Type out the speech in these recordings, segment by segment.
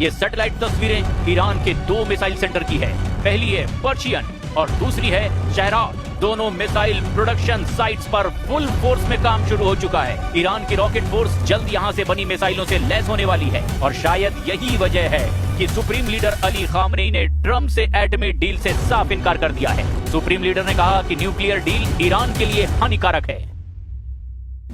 ये सैटेलाइट तस्वीरें ईरान के 2 मिसाइल सेंटर की है। पहली है पर्शियन और दूसरी है शहराज। दोनों मिसाइल प्रोडक्शन साइट्स पर फुल फोर्स में काम शुरू हो चुका है। ईरान की रॉकेट फोर्स जल्द यहाँ से बनी मिसाइलों से लैस होने वाली है और शायद यही वजह है कि सुप्रीम लीडर अली खामनेई ने ट्रम्प से एटमी डील से साफ इनकार कर दिया है। सुप्रीम लीडर ने कहा कि न्यूक्लियर डील ईरान के लिए हानिकारक है।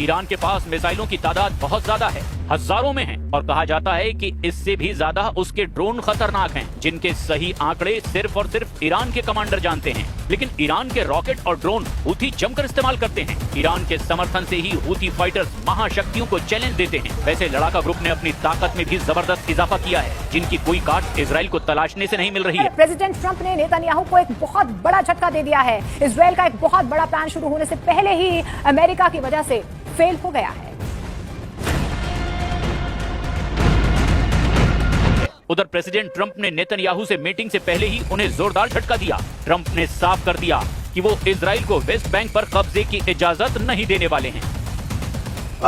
ईरान के पास मिसाइलों की तादाद बहुत ज्यादा है, हजारों में है और कहा जाता है कि इससे भी ज्यादा उसके ड्रोन खतरनाक हैं, जिनके सही आंकड़े सिर्फ और सिर्फ ईरान के कमांडर जानते हैं। लेकिन ईरान के रॉकेट और ड्रोन हूथी जमकर इस्तेमाल करते हैं। ईरान के समर्थन से ही हूथी फाइटर्स महाशक्तियों को चैलेंज देते हैं। वैसे लड़ाका ग्रुप ने अपनी ताकत में भी जबरदस्त इजाफा किया है, जिनकी कोई काट इजराइल को तलाशने से नहीं मिल रही है। प्रेसिडेंट ट्रंप ने नेतन्याहू को एक बहुत बड़ा झटका दे दिया है। इजराइल का एक बहुत बड़ा प्लान शुरू होने से पहले ही अमेरिका की वजह से फेल हो गया है। उधर प्रेसिडेंट ट्रंप ने नेतन्याहू से मीटिंग से पहले ही उन्हें जोरदार झटका दिया। ट्रंप ने साफ कर दिया कि वो इजराइल को वेस्ट बैंक पर कब्जे की इजाजत नहीं देने वाले हैं।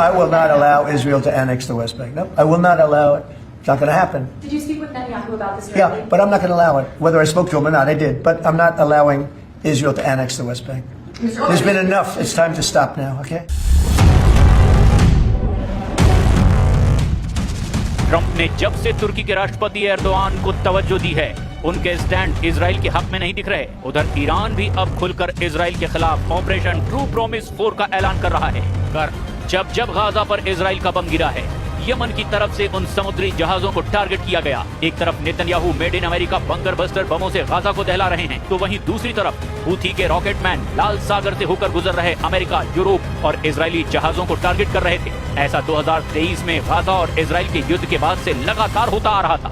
I will not allow Israel to annex the West Bank. No, I will not allow it. It's not going to happen. Did you speak with Netanyahu about this? Yeah, but I'm not going to allow it. Whether I spoke to him or not, I did. But I'm not allowing Israel to annex the West Bank. There's been enough. It's time to stop now, okay? Trump ने जब से तुर्की के राष्ट्रपति Erdogan को तवज्जो दी है, उनके stand Israel के हक में नहीं दिख रहे। उधर ईरान भी अब खुलकर इजराइल के खिलाफ ऑपरेशन ट्रू प्रॉमिस 4 का ऐलान कर रहा है। जब जब गाजा पर इजराइल का बम गिरा है, यमन की तरफ से उन समुद्री जहाजों को टारगेट किया गया। एक तरफ Netanyahu made in America bunker buster बमों से गाजा को दहला रहे हैं, तो वहीं दूसरी तरफ हूथी के रॉकेटमैन लाल सागर से होकर गुजर रहे अमेरिका, यूरोप और इजरायली जहाजों को टारगेट कर रहे थे। ऐसा 2023 में गाजा और इजराइल के युद्ध के बाद से लगातार होता आ रहा था।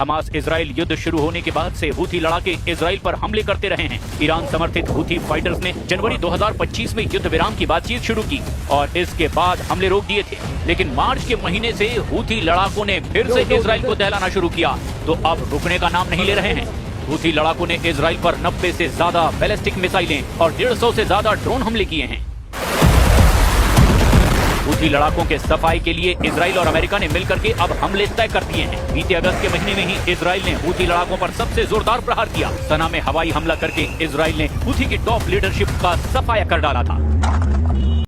हमास इजराइल युद्ध शुरू होने के बाद से हूथी लड़ाके इजराइल पर हमले करते रहे हैं। ईरान समर्थित हूथी फाइटर्स ने जनवरी 2025 में युद्ध विराम की बातचीत शुरू की और इसके बाद हमले रोक दिए थे। लेकिन मार्च के महीने से हूथी लड़ाकों ने फिर से इजराइल को दहलाना शुरू किया, तो अब रुकने का नाम नहीं ले रहे हैं। हूथी लड़ाकों ने इजराइल पर 90 से ज्यादा बैलिस्टिक मिसाइलें और 150 से ज्यादा ड्रोन हमले किए हैं। हूथी लड़ाकों के सफाई के लिए इजराइल और अमेरिका ने मिलकर के अब हमले तय कर दिए हैं। बीते अगस्त के महीने में ही इजराइल ने हूथी लड़ाकों पर सबसे जोरदार प्रहार किया। सना में हवाई हमला करके इजराइल ने हूथी की टॉप लीडरशिप का सफाया कर डाला था।